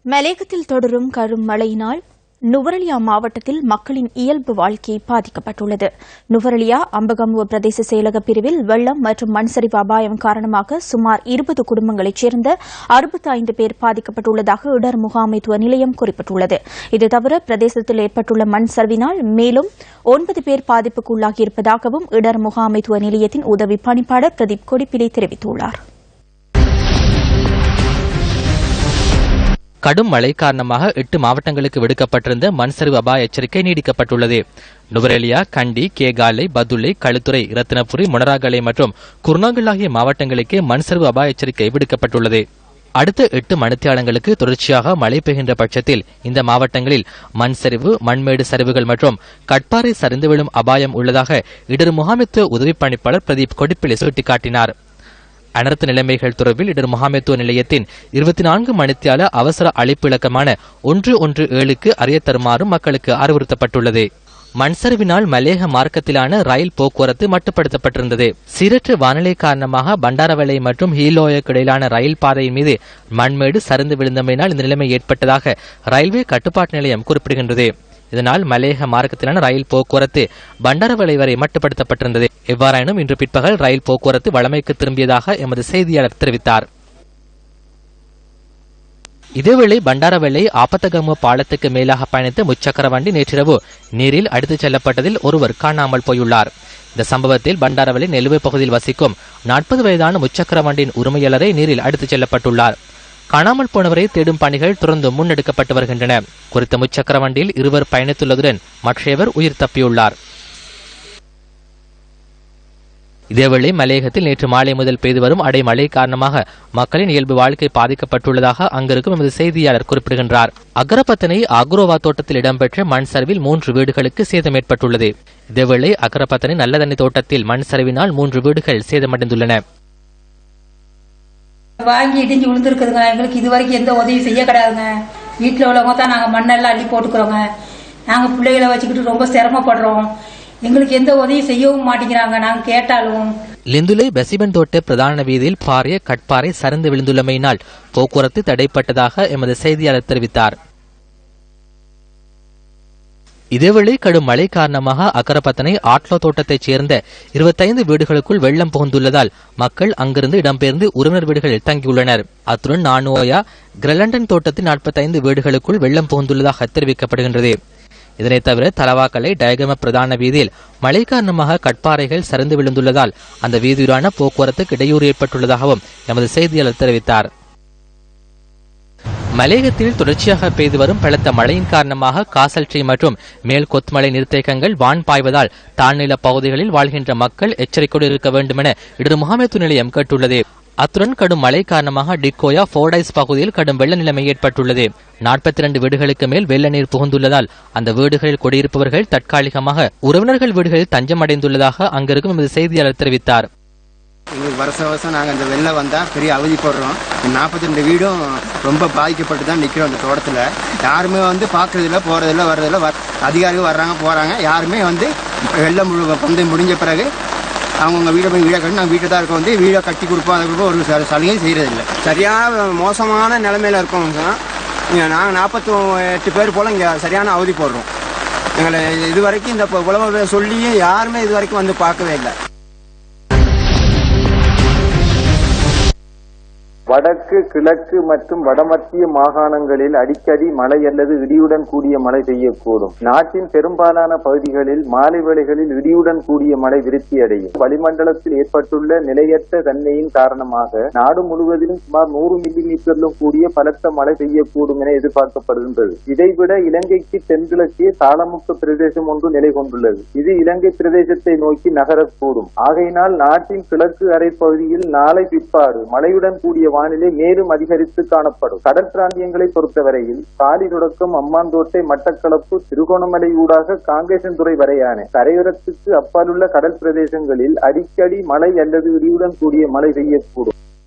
மலேகத்தில் தொடரும் கடும் மழையினால் நுவரெலியா மாவட்டத்தில் மக்களின் இயல்பு வாழ்க்கை பாதிக்கப்பட்டுள்ளது. நுவரெலியா அம்பகமுவ பிரதேச செயலக பிரிவில் வெள்ளம் மற்றும் மண் சரிவு அபாயம் காரணமாக சுமார் 20 குடும்பங்களைச் சேர்ந்த 65 பேர் பாதிக்கப்பட்டுள்ளதாக இடர் முகாமைத்துவ நிலையம் குறிப்பிட்டுள்ளது. இது தவிர பிரதேசத்தில் ஏற்பட்டுள்ள மண் சரிவினால் மேலும் 9 பேர் பாதிப்புக்குள்ளாகியிருப்பதாகவும் இடர் முகாமைத்துவ நிலையத்தின் உதவி பணிப்பாளர் பிரதீப் கொடிப்பிலி தெரிவித்துள்ளார். கடும் மழை காரணமாக 8 மாவட்டங்களுக்கு விடுக்கப்பட்டிருந்த மண் சரிவு அபாய எச்சரிக்கை நீடிக்கப்பட்டுள்ளது. நுவரெலியா, கண்டி, கேகாலை, பதுளை, களுத்துறை, ரத்தினபுரி, மொனராகலை மற்றும் குர்நாகல் ஆகிய மாவட்டங்களுக்கு மண் சரிவு அபாய எச்சரிக்கை விடுக்கப்பட்டுள்ளது. அடுத்த 8 மணித்தியாலங்களுக்கு தொடர்ச்சியாக மழை பெய்கின்ற பட்சத்தில் இந்த மாவட்டங்களில் மண் சரிவு, மண்மேடு சரிவுகள் மற்றும் கட்பாறை சரிந்து விழும் அபாயம் உள்ளதாக இடர் முகாமைத்துவ உதவி பணிப்பாளர் பிரதீப் கொடிப்பிலி சுட்டிக்காட்டினார். அனர்த்த நிலைமைகள் தொடர்பில் இடர் முகாமைத்துவ நிலையத்தின் 24 மணித்தியால அவசர அழைப்பு இலக்கமான 117க்கு அறிய தருமாறும் மக்களுக்கு அறிவுறுத்தப்பட்டுள்ளது. மண்சரிவினால் மலேக மார்க்கத்திலான ரயில் போக்குவரத்து மட்டுப்படுத்தப்பட்டிருந்தது. சீரற்ற வானிலை காரணமாக பண்டாரவளை மற்றும் ஹீலோயக்கு இடையிலான ரயில் பாதையின் மீது மண்மேடு சரிந்து விழுந்தமையினால் இந்த நிலைமை ஏற்பட்டதாக ரயில்வே கட்டுப்பாட்டு நிலையம் குறிப்பிடுகின்றது. இதனால் மலேக மார்க்கத்திலான ரயில் போக்குவரத்து பண்டாரவளை வரை மட்டுப்படுத்தப்பட்டிருந்தது. எவ்வாறாயினும் இன்று பிற்பகல் ரயில் போக்குவரத்து வழமைக்கு திரும்பியதாக எமது செய்தியாளர் தெரிவித்தார். இதேவேளை பண்டாரவளை ஆபத்தகம பாலத்துக்கு மேலாக பயணித்த முச்சக்கர வண்டி நேற்றிரவு நீரில் அடித்துச் செல்லப்பட்டதில் ஒருவர் காணாமல் போயுள்ளார். இந்த சம்பவத்தில் பண்டாரவளை நெலுவை பகுதியில் வசிக்கும் 40 வயதான முச்சக்கர வண்டியின் உரிமையாளரை நீரில் அடித்துச் செல்லப்பட்டுள்ளார். காணாமல் போனவரை தேடும் பணிகள் தொடர்ந்து முன்னெடுக்கப்பட்டு வருகின்றன. குறித்த முச்சக்கர வண்டியில் 2 பயணித்துள்ளதுடன் மற்றவர் உயிர் தப்பியுள்ளார். இதேவேளை மலேகத்தில் நேற்று மாலை முதல் பெய்து வரும் அடைமழை காரணமாக மக்களின் இயல்பு வாழ்க்கை பாதிக்கப்பட்டுள்ளதாக அங்கிருக்கும் எமது செய்தியாளர் குறிப்பிடுகின்றார். அகரபத்தனை அக்ரோவா தோட்டத்தில் இடம்பெற்ற மண் சரிவில் 3 வீடுகளுக்கு சேதம் ஏற்பட்டுள்ளது. இதேவேளை அகரபத்தனை நல்லதண்ணி தோட்டத்தில் மண் சரிவினால் 3 வீடுகள் சேதமடைந்துள்ளன. வாங்கி இடிஞ்சு விழுந்துருக்குதுங்க. எங்களுக்கு இது வரைக்கும் எந்த உதவி செய்ய கிடையாதுங்க. வீட்டில் உள்ளவங்க தான் நாங்கள் மண்ணெல்லாம் அள்ளி போட்டுக்கிறோங்க. நாங்கள் பிள்ளைகளை வச்சுக்கிட்டு ரொம்ப சிரமப்படுறோம். எங்களுக்கு எந்த உதவி செய்யவும் மாட்டேங்கிறாங்க நாங்கள் கேட்டாலும். லிந்துலை பெசிபன் தோட்ட பிரதான வீதியில் பாரிய கட்பாறை சரிந்து விழுந்துள்ளமையினால் போக்குவரத்து தடைப்பட்டதாக எமது செய்தியாளர் தெரிவித்தார். இதேவேளை கடும் மழை காரணமாக அக்கரப்பத்தனை ஆட்லோ தோட்டத்தைச் சேர்ந்த 25 வீடுகளுக்குள் வெள்ளம் புகுந்துள்ளதால் மக்கள் அங்கிருந்து இடம்பெயர்ந்து உறவினர் வீடுகளில் தங்கியுள்ளனர். அத்துடன் நானோயா கிரலண்டன் தோட்டத்தின் 45 வீடுகளுக்குள் வெள்ளம் புகுந்துள்ளதாக தெரிவிக்கப்படுகின்றது. இதனைத் தவிர தலவாக்கலை டயகம பிரதான வீதியில் மழை காரணமாக கட்பாறைகள் சரிந்து விழுந்துள்ளதால் அந்த வீதியிலான போக்குவரத்துக்கு இடையூறு ஏற்பட்டுள்ளதாகவும் எமது செய்தியாளர் தெரிவித்தார். மலேகத்தில் தொடர்ச்சியாக பெய்து வரும் பலத்த மழையின் காரணமாக காசல்ட்ரி மற்றும் மேல் கொத்மலை நீர்த்தேக்கங்கள் வான் பாய்வதால் தாழ்நில பகுதிகளில் வாழ்கின்ற மக்கள் எச்சரிக்கையோடு இருக்க வேண்டும் என இடர் முகாமைத்துவ நிலையம் கேட்டுள்ளது. அத்துடன் கடும் மழை காரணமாக டிக்கோயா போர்டைஸ் பகுதியில் கடும் வெள்ள நிலைமை ஏற்பட்டுள்ளது. 42 வீடுகளுக்கு மேல் வெள்ள நீர் புகுந்துள்ளதால் அந்த வீடுகளில் குடியிருப்பவர்கள் தற்காலிகமாக உறவினர்கள் வீடுகளில் தஞ்சம் அடைந்துள்ளதாக அங்கிருக்கும் எமது செய்தியாளர் தெரிவித்தார். எங்களுக்கு வருஷம் நாங்கள் அந்த வெள்ளம் வந்தால் பெரிய அவதிப்படுறோம். 42 வீடும் ரொம்ப பாதிக்கப்பட்டு தான் நிற்கிறோம். அந்த தோட்டத்தில் யாருமே பார்க்கறதில்ல, போகிறதில்ல, வர்றதில்ல. அதிகாரிகள் வர்றாங்க போகிறாங்க. யாருமே வெள்ளம் முடிஞ்ச பிறகு அவங்கவுங்க வீடை போய் வீடை கட்டி நாங்கள் வீட்டை தான் இருக்கோம். வீடை கட்டி கொடுப்போம். அதை கொடுப்போம். ஒரு சலுகை செய்கிறதில்லை. சரியான மோசமான நிலைமையில் இருக்கோம். நாங்கள் 48 பேர் போல் இங்கே சரியான அவதி போடுறோம். எங்களை இது வரைக்கும் இந்த உழவை சொல்லியும் யாருமே இது வரைக்கும் பார்க்கவே இல்லை. வடக்கு, கிழக்கு மற்றும் வடமத்திய மாகாணங்களில் அடிக்கடி மழை அல்லது இடியுடன் கூடிய மழை பெய்யக்கூடும். நாட்டின் பெரும்பாலான பகுதிகளில் மாலை வேளைகளில் இடியுடன் கூடிய மழை விருத்தியடையும். வளிமண்டலத்தில் ஏற்பட்டுள்ள நிலையற்ற தன்மையின் காரணமாக நாடு முழுவதிலும் சுமார் 100 மில்லிமீட்டரிலும் கூடிய பலத்த மழை பெய்யக்கூடும் என எதிர்பார்க்கப்படுகின்றது. இதைவிட இலங்கைக்கு தென்கிழக்கே தாளமுக்க பிரதேசம் ஒன்று நிலை கொண்டுள்ளது. இது இலங்கை பிரதேசத்தை நோக்கி நகரக்கூடும். ஆகையினால் நாட்டின் கிழக்கு அரை பகுதியில் நாளை பிற்பாடு மழையுடன் கூடிய வானிலை மேலும் அதிகரித்து காணப்படும். கடல் பிராந்தியங்களை பொறுத்தவரையில் காலி தொடக்கம் அம்மாந்தோட்டை, மட்டக்களப்பு, திருகோணமலை ஊடாக காங்கேசன்துறை வரையான கரையோரத்துக்கு அப்பாலுள்ள கடல் பிரதேசங்களில் அடிக்கடி மழை அல்லது இடியுடன் கூடிய மழை பெய்யக்கூடும்.